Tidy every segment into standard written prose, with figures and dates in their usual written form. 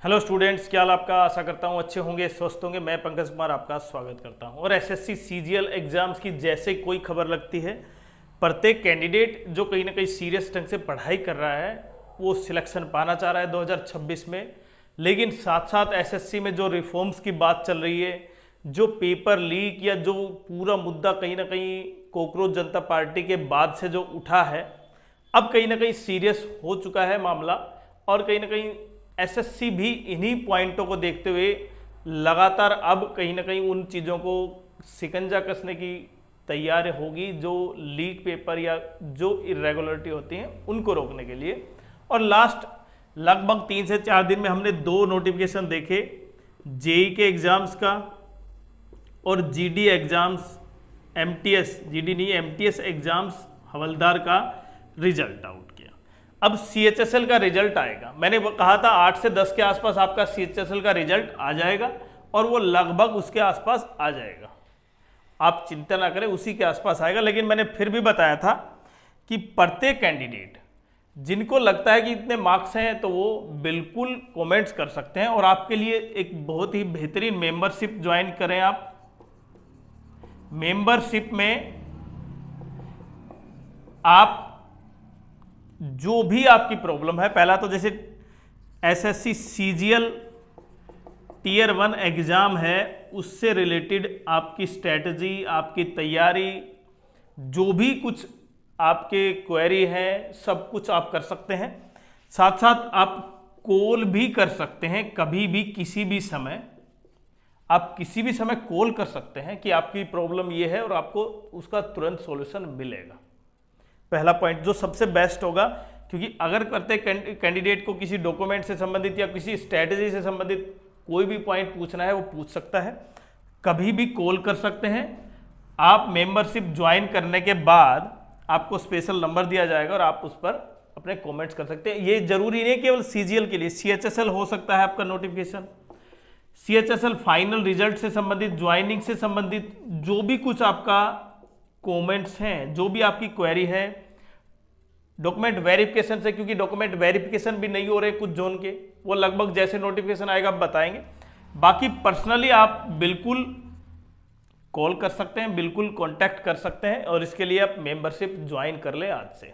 Hello students, क्या हाल आपका। आशा करता हूँ अच्छे होंगे, स्वस्थ होंगे। मैं पंकज कुमार आपका स्वागत करता हूँ। और एसएससी सीजीएल एग्जाम्स की जैसे कोई खबर लगती है, प्रत्येक कैंडिडेट जो कहीं ना कहीं सीरियस ढंग से पढ़ाई कर रहा है वो सिलेक्शन पाना चाह रहा है 2026 में। लेकिन साथ साथ एसएससी में जो रिफॉर्म्स की बात चल रही है, जो पेपर लीक या जो पूरा मुद्दा कहीं ना कहीं कॉकरोच जनता पार्टी के बाद से जो उठा है, अब कहीं ना कहीं सीरियस हो चुका है मामला। और कहीं ना कहीं एसएससी भी इन्हीं पॉइंटों को देखते हुए लगातार अब कहीं ना कहीं उन चीज़ों को शिकंजा कसने की तैयारी होगी जो लीक पेपर या जो इरेगुलरिटी होती हैं उनको रोकने के लिए। और लास्ट लगभग 3 से 4 दिन में हमने 2 नोटिफिकेशन देखे, जेई के एग्ज़ाम्स का और जीडी एग्ज़ाम्स, एमटीएस, जीडी नहीं एमटीएस एग्ज़ाम्स हवलदार का रिजल्ट आउट किया। अब सीएचएसएल का रिजल्ट आएगा। मैंने कहा था 8 से 10 के आसपास आपका सीएचएसएल का रिजल्ट आ जाएगा और वो लगभग उसके आसपास आ जाएगा, आप चिंता ना करें, उसी के आसपास आएगा। लेकिन मैंने फिर भी बताया था कि प्रत्येक कैंडिडेट जिनको लगता है कि इतने मार्क्स हैं तो वो बिल्कुल कमेंट्स कर सकते हैं। और आपके लिए एक बहुत ही बेहतरीन मेंबरशिप ज्वाइन करें आप। मेंबरशिप में आप जो भी आपकी प्रॉब्लम है, पहला तो जैसे एसएससी सीजीएल टीयर 1 एग्जाम है, उससे रिलेटेड आपकी स्ट्रेटजी, आपकी तैयारी, जो भी कुछ आपके क्वेरी है, सब कुछ आप कर सकते हैं। साथ साथ आप कॉल भी कर सकते हैं, कभी भी किसी भी समय आप किसी भी समय कॉल कर सकते हैं कि आपकी प्रॉब्लम ये है और आपको उसका तुरंत सॉल्यूशन मिलेगा। पहला पॉइंट जो सबसे बेस्ट होगा, क्योंकि अगर करते कैंडिडेट को किसी डॉक्यूमेंट से संबंधित या किसी स्ट्रैटेजी से संबंधित कोई भी पॉइंट पूछना है वो पूछ सकता है, कभी भी कॉल कर सकते हैं। आप मेंबरशिप ज्वाइन करने के बाद आपको स्पेशल नंबर दिया जाएगा और आप उस पर अपने कमेंट्स कर सकते हैं। ये जरूरी नहीं केवल सीजीएल के लिए, सीएचएसएल हो सकता है आपका नोटिफिकेशन, सीएचएसएल फाइनल रिजल्ट से संबंधित, ज्वाइनिंग से संबंधित जो भी कुछ आपका कमेंट्स हैं, जो भी आपकी क्वेरी है, डॉक्यूमेंट वेरिफिकेशन से, क्योंकि डॉक्यूमेंट वेरिफिकेशन भी नहीं हो रहे कुछ जोन के, वो लगभग जैसे नोटिफिकेशन आएगा आप बताएंगे। बाकी पर्सनली आप बिल्कुल कॉल कर सकते हैं, बिल्कुल कांटेक्ट कर सकते हैं और इसके लिए आप मेंबरशिप ज्वाइन कर ले आज से।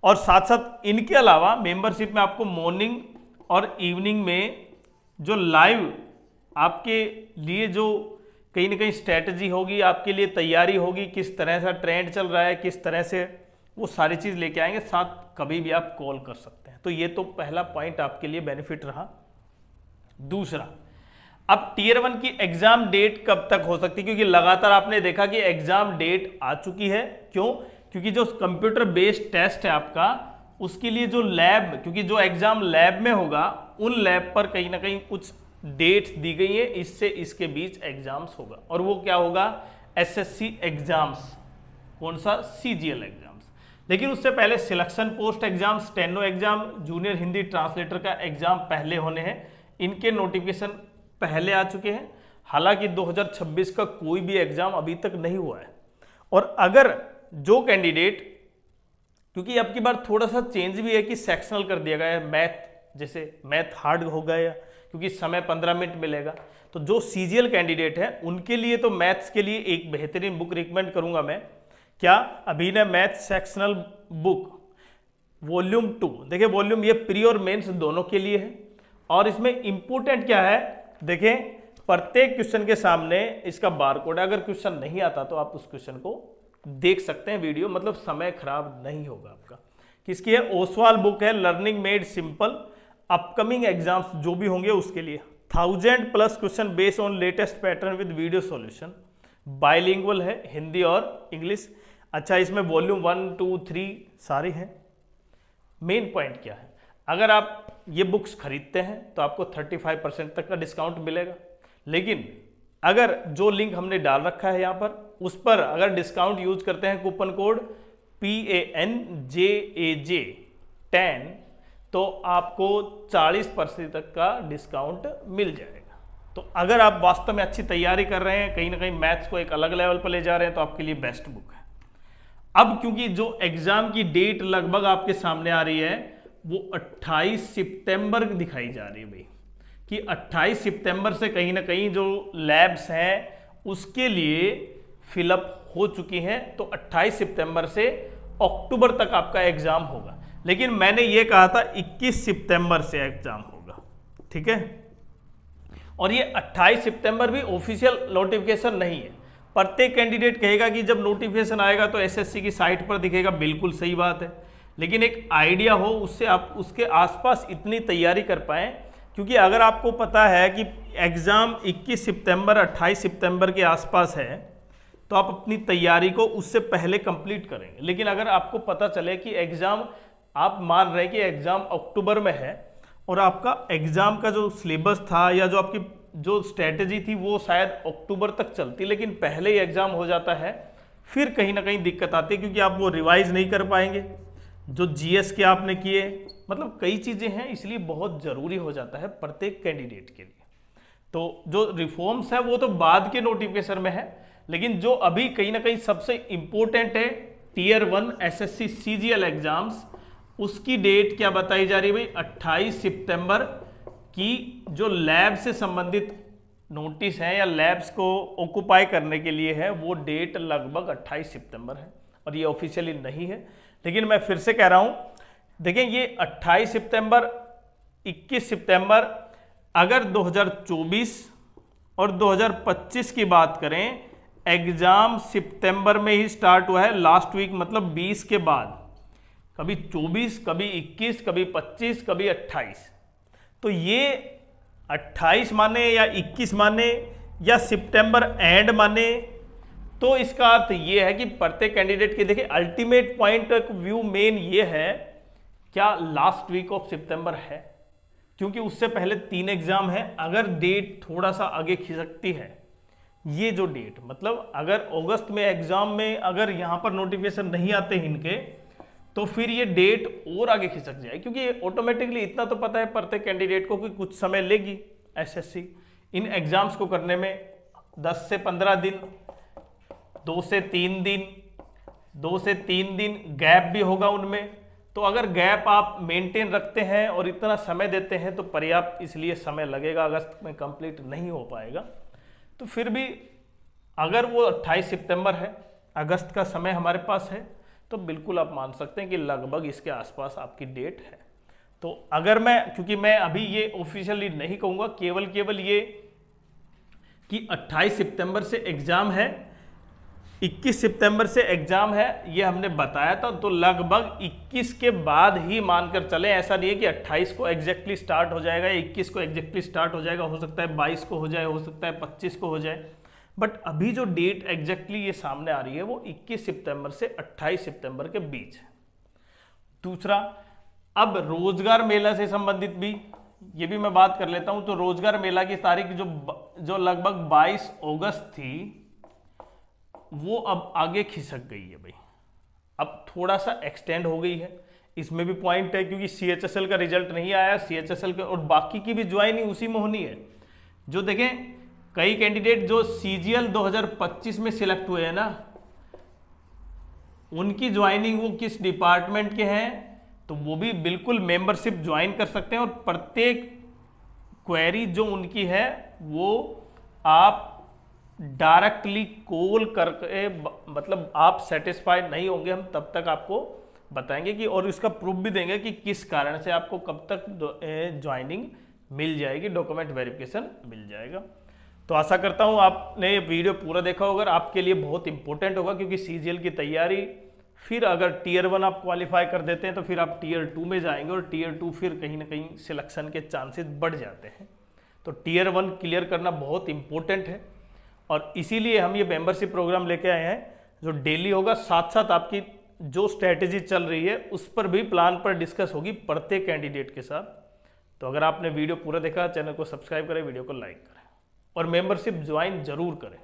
और साथ साथ इनके अलावा मेंबरशिप में आपको मॉर्निंग और इवनिंग में जो लाइव आपके लिए जो कहीं ना कहीं स्ट्रैटेजी होगी, आपके लिए तैयारी होगी, किस तरह से ट्रेंड चल रहा है, किस तरह से, वो सारी चीज़ लेके आएंगे। साथ कभी भी आप कॉल कर सकते हैं। तो ये तो पहला पॉइंट आपके लिए बेनिफिट रहा। दूसरा, अब टीयर 1 की एग्जाम डेट कब तक हो सकती है, क्योंकि लगातार आपने देखा कि एग्जाम डेट आ चुकी है। क्यों? क्योंकि जो कंप्यूटर बेस्ड टेस्ट है आपका, उसके लिए जो लैब, क्योंकि जो एग्जाम लैब में होगा उन लैब पर कहीं ना कहीं कुछ डेट्स दी गई है, इससे इसके बीच एग्जाम्स होगा। और वो क्या होगा? SSC exams. कौन सा? CGL exams. लेकिन उससे पहले selection post exam, steno exam, junior Hindi translator का एग्जाम पहले होने हैं। इनके नोटिफिकेशन पहले आ चुके हैं। हालांकि 2026 का कोई भी एग्जाम अभी तक नहीं हुआ है। और अगर जो कैंडिडेट, क्योंकि अब की बार थोड़ा सा चेंज भी है कि सेक्शनल कर दिया गया है, मैथ, जैसे मैथ हार्ड हो गया क्योंकि समय 15 मिनट मिलेगा, तो जो सीजीएल कैंडिडेट है उनके लिए तो मैथ्स के लिए एक बेहतरीन बुक रिकमेंड करूंगा मैं। क्या? अभिनय मैथ सेक्शनल बुक वॉल्यूम 2। देखिए वॉल्यूम, ये प्री और मेंस दोनों के लिए है। और इसमें इंपॉर्टेंट क्या है, देखें प्रत्येक क्वेश्चन के सामने इसका बारकोड है। अगर क्वेश्चन नहीं आता तो आप उस क्वेश्चन को देख सकते हैं वीडियो, मतलब समय खराब नहीं होगा आपका। किसकी है? ओसवाल बुक है, learning made simple. Upcoming exams जो भी होंगे उसके लिए 1000+ question based on latest pattern with video solution. Bilingual है, हिंदी और इंग्लिश। अच्छा, इसमें वॉल्यूम 1, 2, 3 सारे हैं। मेन पॉइंट क्या है, अगर आप ये बुक्स खरीदते हैं तो आपको 35% तक का डिस्काउंट मिलेगा। लेकिन अगर जो लिंक हमने डाल रखा है यहाँ पर, उस पर अगर डिस्काउंट यूज करते हैं कूपन कोड PANJAJ10, तो आपको 40% तक का डिस्काउंट मिल जाएगा। तो अगर आप वास्तव में अच्छी तैयारी कर रहे हैं, कहीं ना कहीं मैथ्स को एक अलग लेवल पर ले जा रहे हैं, तो आपके लिए बेस्ट बुक है। अब क्योंकि जो एग्जाम की डेट लगभग आपके सामने आ रही है वो 28 सितंबर दिखाई जा रही है भाई, कि 28 सितंबर से कहीं ना कहीं जो लैब्स हैं उसके लिए फिलअप हो चुकी हैं, तो 28 सितंबर से अक्टूबर तक आपका एग्जाम होगा। लेकिन मैंने ये कहा था 21 सितंबर से एग्जाम होगा, ठीक है। और ये 28 सितंबर भी ऑफिशियल नोटिफिकेशन नहीं है। प्रत्येक कैंडिडेट कहेगा कि जब नोटिफिकेशन आएगा तो एसएससी की साइट पर दिखेगा, बिल्कुल सही बात है, लेकिन एक आइडिया हो, उससे आप उसके आसपास इतनी तैयारी कर पाएँ। क्योंकि अगर आपको पता है कि एग्ज़ाम 21 सितंबर 28 सितंबर के आसपास है तो आप अपनी तैयारी को उससे पहले कंप्लीट करेंगे। लेकिन अगर आपको पता चले कि एग्ज़ाम, आप मान रहे हैं कि एग्ज़ाम अक्टूबर में है और आपका एग्ज़ाम का जो सिलेबस था या जो आपकी जो स्ट्रैटेजी थी वो शायद अक्टूबर तक चलती, लेकिन पहले ही एग्ज़ाम हो जाता है, फिर कहीं ना कहीं दिक्कत आती है, क्योंकि आप वो रिवाइज़ नहीं कर पाएंगे जो जीएस के आपने किए, मतलब कई चीज़ें हैं, इसलिए बहुत ज़रूरी हो जाता है प्रत्येक कैंडिडेट के लिए। तो जो रिफॉर्म्स है वो तो बाद के नोटिफिकेशन में है, लेकिन जो अभी कहीं ना कहीं सबसे इम्पोर्टेंट है टीयर 1 एसएससी सीजीएल एग्जाम्स, उसकी डेट क्या बताई जा रही है भाई, 28 सितंबर की जो लैब से संबंधित नोटिस है या लैब्स को ऑक्युपाई करने के लिए है, वो डेट लगभग 28 सितंबर है और ये ऑफिशियली नहीं है। लेकिन मैं फिर से कह रहा हूं, देखें ये 28 सितंबर 21 सितंबर, अगर 2024 और 2025 की बात करें, एग्जाम सितंबर में ही स्टार्ट हुआ है, लास्ट वीक मतलब 20 के बाद, कभी 24, कभी 21, कभी 25, कभी 28। तो ये 28 माने या 21 माने या सितंबर एंड माने, तो इसका अर्थ ये है कि प्रत्येक कैंडिडेट के देखिए ultimate point of view main ये है, क्या लास्ट वीक ऑफ सितंबर है, क्योंकि उससे पहले 3 एग्जाम है। अगर डेट थोड़ा सा आगे खिसकती है, ये जो डेट मतलब अगर अगस्त में एग्जाम में अगर यहां पर नोटिफिकेशन नहीं आते इनके, तो फिर ये डेट और आगे खिसक जाए, क्योंकि ऑटोमेटिकली इतना तो पता है प्रत्येक कैंडिडेट को कि कुछ समय लेगी एसएससी इन एग्जाम्स को करने में, 10 से 15 दिन, 2 से 3 दिन, 2 से 3 दिन गैप भी होगा उनमें। तो अगर गैप आप मेंटेन रखते हैं और इतना समय देते हैं तो पर्याप्त इसलिए समय लगेगा, अगस्त में कंप्लीट नहीं हो पाएगा। तो फिर भी अगर वो 28 सितंबर है, अगस्त का समय हमारे पास है, तो बिल्कुल आप मान सकते हैं कि लगभग इसके आसपास आपकी डेट है। तो अगर मैं, क्योंकि मैं अभी ये ऑफिशियली नहीं कहूँगा, केवल ये कि 28 सितंबर से एग्ज़ाम है, 21 सितंबर से एग्ज़ाम है, ये हमने बताया था। तो लगभग 21 के बाद ही मानकर चले, ऐसा नहीं है कि 28 को एग्जैक्टली स्टार्ट हो जाएगा या 21 को एग्जैक्टली स्टार्ट हो जाएगा, हो सकता है 22 को हो जाए, हो सकता है 25 को हो जाए, बट अभी जो डेट एग्जैक्टली ये सामने आ रही है वो 21 सितंबर से 28 सितंबर के बीच है। दूसरा, अब रोजगार मेला से संबंधित भी ये भी मैं बात कर लेता हूं। तो रोजगार मेला की तारीख जो लगभग 22 अगस्त थी, वो अब आगे खिसक गई है भाई, अब थोड़ा सा एक्सटेंड हो गई है। इसमें भी पॉइंट है क्योंकि सीएचएसएल का रिजल्ट नहीं आया, सीएचएसएल के और बाकी की भी ज्वाइनिंग उसी में होनी है। जो देखें कई कैंडिडेट जो सीजीएल 2025 में सिलेक्ट हुए हैं ना, उनकी ज्वाइनिंग वो किस डिपार्टमेंट के हैं, तो वो भी बिल्कुल मेंबरशिप ज्वाइन कर सकते हैं। और प्रत्येक क्वेरी जो उनकी है वो आप डायरेक्टली कॉल करके, मतलब आप सेटिस्फाइड नहीं होंगे, हम तब तक आपको बताएंगे कि, और इसका प्रूफ भी देंगे कि किस कारण से आपको कब तक ज्वाइनिंग मिल जाएगी, डॉक्यूमेंट वेरिफिकेशन मिल जाएगा। तो आशा करता हूं आपने ये वीडियो पूरा देखा होगा, आपके लिए बहुत इंपॉर्टेंट होगा, क्योंकि सीजीएल की तैयारी, फिर अगर टीयर 1 आप क्वालिफाई कर देते हैं तो फिर आप टीयर 2 में जाएंगे, और टीयर 2 फिर कहीं ना कहीं सिलेक्शन के चांसेस बढ़ जाते हैं। तो टीयर 1 क्लियर करना बहुत इंपॉर्टेंट है, और इसीलिए हम ये मेंबरशिप प्रोग्राम लेके आए हैं जो डेली होगा। साथ साथ आपकी जो स्ट्रैटेजी चल रही है उस पर भी प्लान पर डिस्कस होगी प्रत्येक कैंडिडेट के साथ। तो अगर आपने वीडियो पूरा देखा, चैनल को सब्सक्राइब करें, वीडियो को लाइक करें और मेंबरशिप ज्वाइन जरूर करें।